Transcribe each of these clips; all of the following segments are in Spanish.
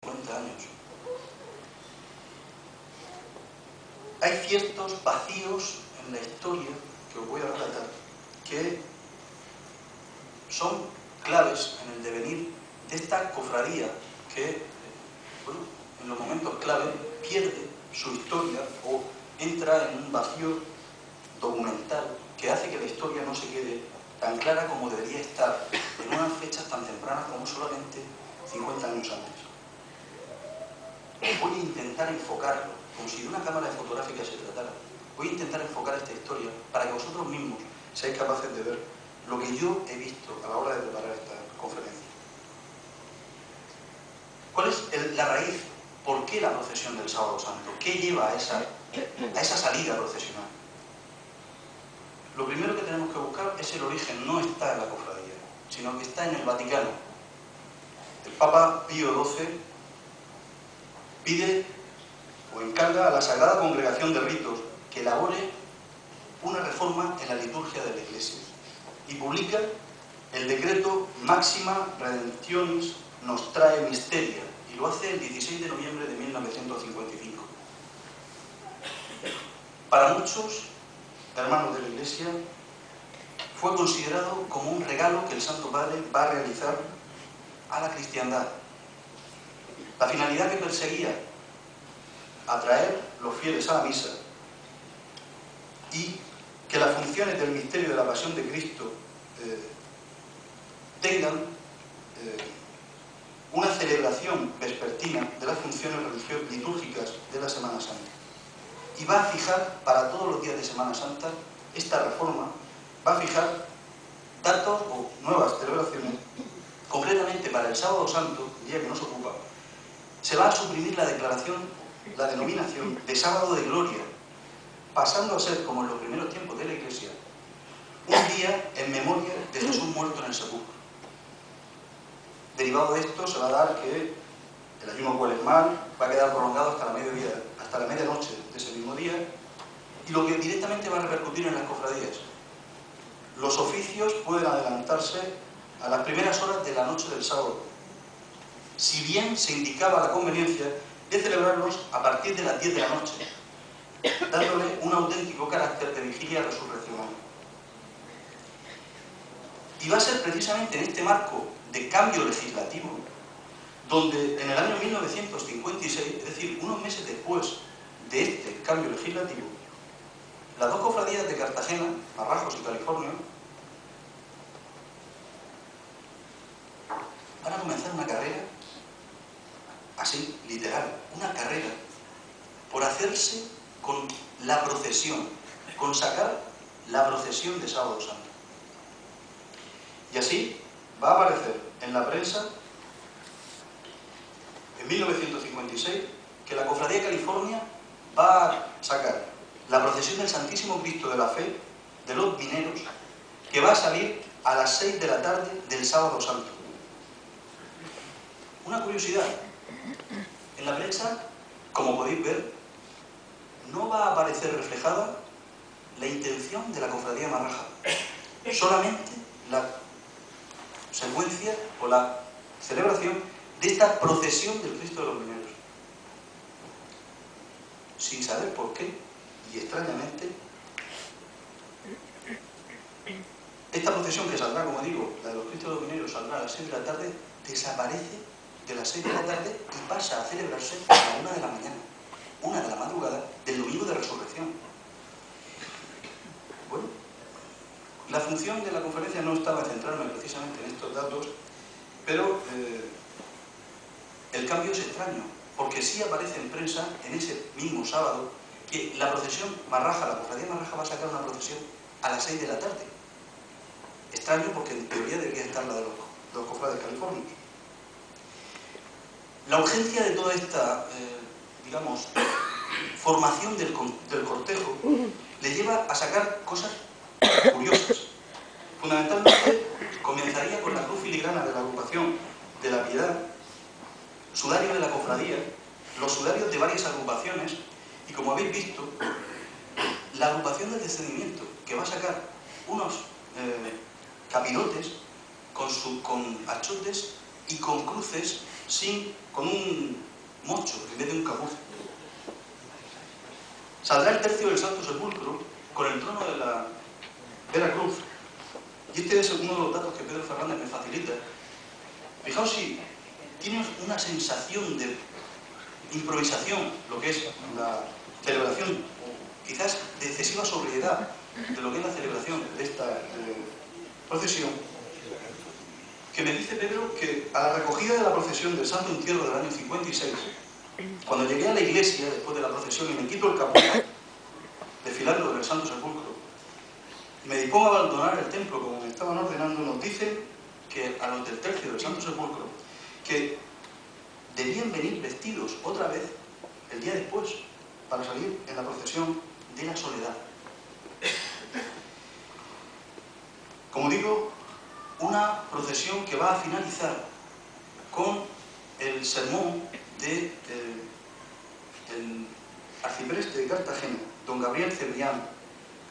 50 años. Hay ciertos vacíos en la historia que os voy a relatar que son claves en el devenir de esta cofradía que, bueno, en los momentos clave pierde su historia o entra en un vacío documental que hace que la historia no se quede tan clara como debería estar en unas fechas tan tempranas como solamente 50 años antes. Voy a intentar enfocarlo, como si de una cámara fotográfica se tratara. Voy a intentar enfocar esta historia para que vosotros mismos seáis capaces de ver lo que yo he visto a la hora de preparar esta conferencia. ¿Cuál es la raíz? ¿Por qué la procesión del Sábado Santo? ¿Qué lleva a esa salida procesional? Lo primero que tenemos que buscar es el origen. No está en la cofradía, sino que está en el Vaticano. El Papa Pío XII pide o encarga a la Sagrada Congregación de Ritos que elabore una reforma en la liturgia de la Iglesia y publica el decreto Maxima Redemptionis Nostrae Mysteria, y lo hace el 16 de noviembre de 1955. Para muchos hermanos de la Iglesia fue considerado como un regalo que el Santo Padre va a realizar a la cristiandad. La finalidad que perseguía, atraer los fieles a la misa y que las funciones del misterio de la pasión de Cristo tengan una celebración vespertina de las funciones litúrgicas de la Semana Santa. Y va a fijar para todos los días de Semana Santa, esta reforma va a fijar datos o nuevas celebraciones. Concretamente para el Sábado Santo, el día que nos ocupa, se va a suprimir la denominación de Sábado de Gloria, pasando a ser, como en los primeros tiempos de la Iglesia, un día en memoria de Jesús muerto en el sepulcro. Derivado de esto se va a dar que el ayuno cuaresmal va a quedar prolongado hasta la medianoche de ese mismo día, y lo que directamente va a repercutir en las cofradías. Los oficios pueden adelantarse a las primeras horas de la noche del sábado, si bien se indicaba la conveniencia de celebrarlos a partir de las 10 de la noche, dándole un auténtico carácter de vigilia resurreccional. Y va a ser precisamente en este marco de cambio legislativo, donde en el año 1956, es decir, unos meses después de este cambio legislativo, las dos cofradías de Cartagena, Marrajos y California, van a comenzar una carrera, así, literal, una carrera, por hacerse con la procesión, con sacar la procesión de Sábado Santo. Y así va a aparecer en la prensa, en 1956, que la Cofradía de California va a sacar la procesión del Santísimo Cristo de la Fe de los Mineros, que va a salir a las 6 de la tarde del Sábado Santo. Una curiosidad, en la prensa, como podéis ver, no va a aparecer reflejada la intención de la Cofradía Marraja, solamente la secuencia o la celebración de esta procesión del Cristo de los Mineros. Sin saber por qué, y extrañamente, esta procesión que saldrá, como digo, la de los Cristos de los Mineros, saldrá a las 6 de la tarde, desaparece de las 6 de la tarde y pasa a celebrarse a la 1 de la mañana, 1 de la madrugada del domingo de resurrección. Bueno, la función de la conferencia no estaba centrarme precisamente en estos datos, pero el cambio es extraño, porque sí aparece en prensa en ese mismo sábado que la procesión Marraja, la Cofradía Marraja va a sacar una procesión a las 6 de la tarde. Extraño porque en teoría debería estar la de los cofrades californios. La urgencia de toda esta, digamos, formación del cortejo le lleva a sacar cosas curiosas. Fundamentalmente comenzaría con la cruz filigrana de la agrupación de la Piedad, sudario de la cofradía, los sudarios de varias agrupaciones y, como habéis visto, la agrupación del descendimiento, que va a sacar unos capirotes con achotes y con cruces con un mocho en vez de un capuz. Saldrá el tercio del Santo Sepulcro con el trono de la Vera Cruz. Y este es uno de los datos que Pedro Fernández me facilita. Fijaos si tiene una sensación de improvisación, lo que es la celebración, o quizás de excesiva sobriedad de lo que es la celebración de esta procesión, que me dice Pedro que a la recogida de la procesión del Santo Entierro del año 56, cuando llegué a la iglesia después de la procesión y me quito el capuz, desfilando en el Santo Sepulcro, y me dispongo a abandonar el templo como me estaban ordenando, nos dicen que a los del tercio del Santo Sepulcro, que debían venir vestidos otra vez el día después para salir en la procesión de la soledad. Como digo, una procesión que va a finalizar con el sermón del arcipreste de Cartagena, don Gabriel Cebrián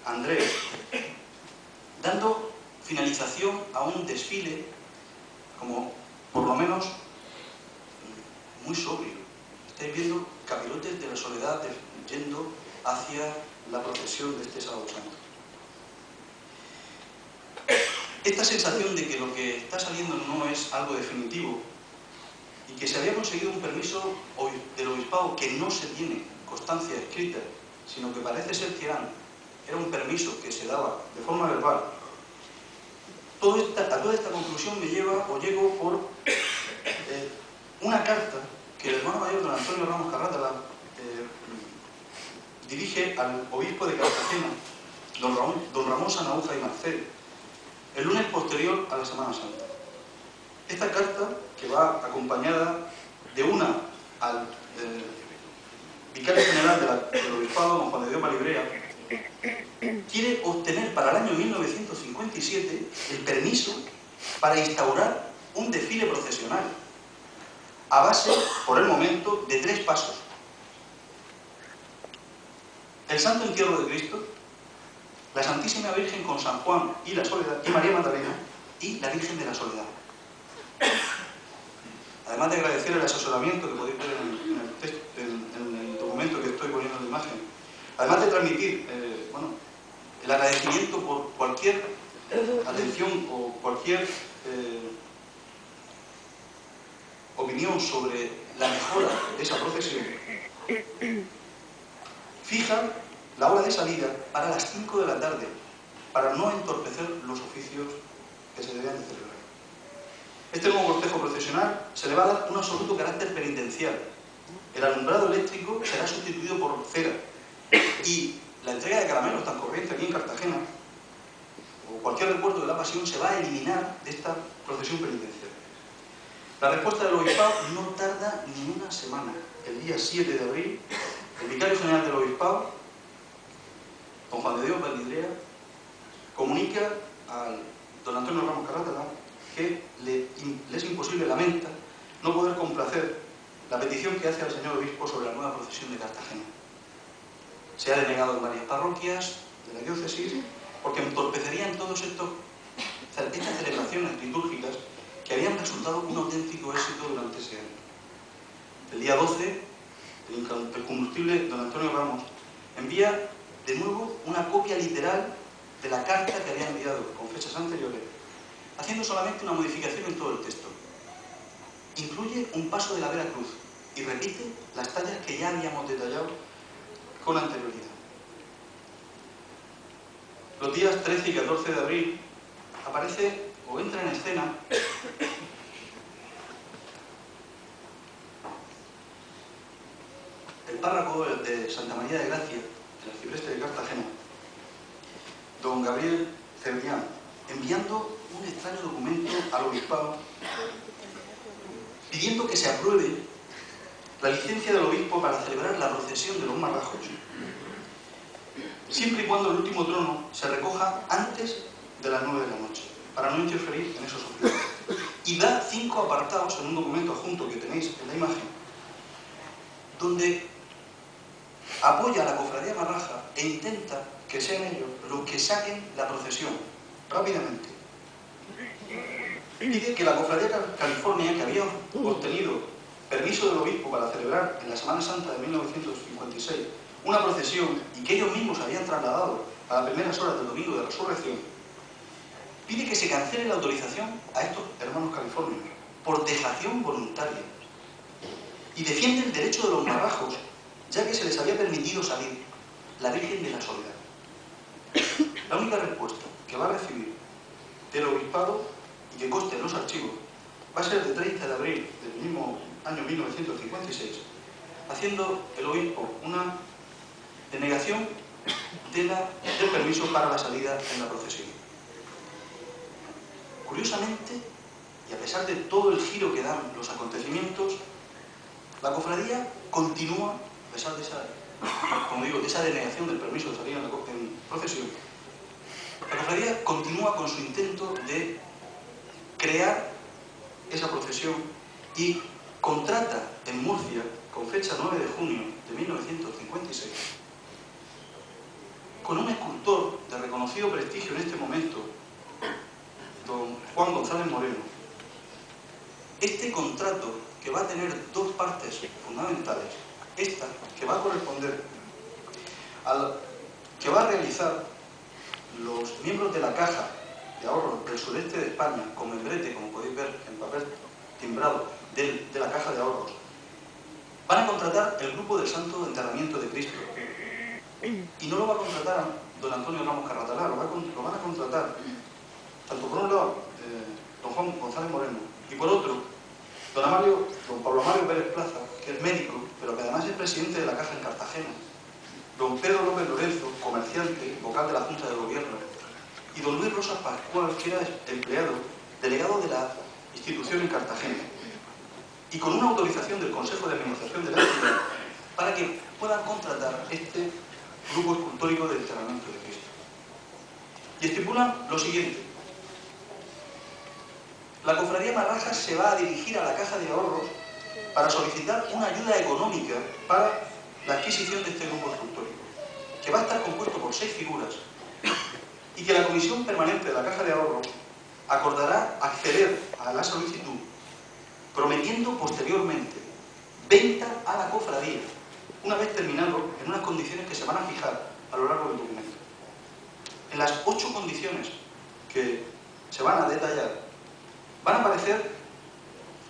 Andrés, dando finalización a un desfile como por lo menos muy sobrio. Estáis viendo capirotes de la soledad yendo hacia la procesión de este sábado santo. Esta sensación de que lo que está saliendo no es algo definitivo y que se había conseguido un permiso del obispado que no se tiene constancia escrita, sino que parece ser que era un permiso que se daba de forma verbal. A toda esta conclusión me lleva o llego por una carta que el hermano mayor don Antonio Ramos Carrátala dirige al obispo de Cartagena, don Ramón Sanauza y Marcel, el lunes posterior a la Semana Santa. Esta carta, que va acompañada de una al vicario general del obispado, don Juan de Dios Malibrea, quiere obtener para el año 1957 el permiso para instaurar un desfile procesional a base, por el momento, de 3 pasos. El Santo Entierro de Cristo, la Santísima Virgen con San Juan y la Soledad, y María Magdalena, y la Virgen de la Soledad. Además de agradecer el asesoramiento que podéis ver en el documento que estoy poniendo en la imagen, además de transmitir el agradecimiento por cualquier atención o cualquier opinión sobre la mejora de esa procesión, fija la hora de salida para las 5 de la tarde, para no entorpecer los oficios que se debían de celebrar. Este nuevo cortejo procesional se le va a dar un absoluto carácter penitencial. El alumbrado eléctrico será sustituido por cera y la entrega de caramelos tan corriente aquí en Cartagena, o cualquier recuerdo de la pasión, se va a eliminar de esta procesión penitencial. La respuesta del obispado no tarda ni una semana. El día 7 de abril, el vicario general del obispado, don Juan de Dios Validrea, comunica al don Antonio Ramos Carrátala que le es imposible, lamenta, no poder complacer la petición que hace al señor obispo sobre la nueva procesión de Cartagena. Se ha denegado en varias parroquias de la diócesis porque entorpecerían todas estas celebraciones litúrgicas que habían resultado un auténtico éxito durante ese año. El día 12, el combustible don Antonio Ramos envía de nuevo una copia literal de la carta que había enviado con fechas anteriores, haciendo solamente una modificación en todo el texto. Incluye un paso de la Vera Cruz y repite las tallas que ya habíamos detallado con anterioridad. Los días 13 y 14 de abril aparece o entra en escena el párroco de Santa María de Gracia, el arcipreste de Cartagena, don Gabriel Cebrián, enviando un extraño documento al obispado pidiendo que se apruebe la licencia del obispo para celebrar la procesión de los marrajos, siempre y cuando el último trono se recoja antes de las 9 de la noche, para no interferir en esos oficios. Y da 5 apartados en un documento adjunto que tenéis en la imagen, donde apoya a la cofradía marraja e intenta que sean ellos los que saquen la procesión rápidamente. Dice que la Cofradía California, que había obtenido permiso del obispo para celebrar en la Semana Santa de 1956 una procesión y que ellos mismos habían trasladado a las primeras horas del Domingo de Resurrección, pide que se cancele la autorización a estos hermanos californios por dejación voluntaria y defiende el derecho de los marrajos, ya que se les había permitido salir, la Virgen de la Soledad. La única respuesta que va a recibir del obispado y que conste en los archivos va a ser de 30 de abril del mismo año 1956, haciendo el obispo una denegación del permiso para la salida en la procesión. Curiosamente, y a pesar de todo el giro que dan los acontecimientos, la cofradía continúa, a pesar de esa, como digo, de esa denegación del permiso de salir en procesión, la cofradía continúa con su intento de crear esa procesión y contrata en Murcia, con fecha 9 de junio de 1956, con un escultor de reconocido prestigio en este momento, don Juan González Moreno. Este contrato, que va a tener dos partes fundamentales, esta, que va a corresponder que va a realizar los miembros de la Caja de Ahorros del sureste de España, con membrete, como podéis ver en papel timbrado de la Caja de Ahorros, van a contratar el grupo del Santo Enterramiento de Cristo. Y no lo va a contratar don Antonio Ramos Carratalá, lo van a contratar, tanto por un lado, don Juan González Moreno, y por otro, don Pablo Mario Pérez Plaza, que es médico, pero que además es presidente de la Caja en Cartagena, don Pedro López Lorenzo, comerciante, vocal de la Junta de Gobierno, y don Luis Rosas Pascual, que era empleado, delegado de la institución en Cartagena, y con una autorización del Consejo de Administración de la entidad para que puedan contratar este grupo escultórico del Enterramiento de Cristo. Y estipulan lo siguiente: la Cofradía Marrajas se va a dirigir a la Caja de Ahorros para solicitar una ayuda económica para la adquisición de este grupo escultórico, que va a estar compuesto por 6 figuras, y que la Comisión Permanente de la Caja de Ahorros acordará acceder a la solicitud, prometiendo posteriormente venta a la cofradía, una vez terminado, en unas condiciones que se van a fijar a lo largo del documento. En las 8 condiciones que se van a detallar, van a aparecer,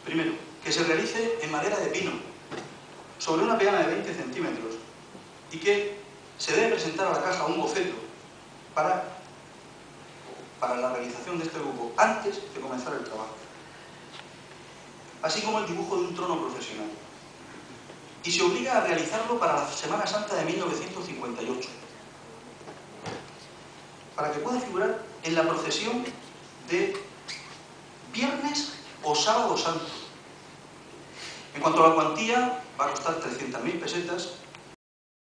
primero, que se realice en madera de pino, sobre una peana de 20 centímetros, y que se debe presentar a la Caja un boceto para la realización de este grupo antes de comenzar el trabajo, así como el dibujo de un trono procesional. Y se obliga a realizarlo para la Semana Santa de 1958, para que pueda figurar en la procesión de Viernes o Sábado Santo. En cuanto a la cuantía, va a costar 300.000 pesetas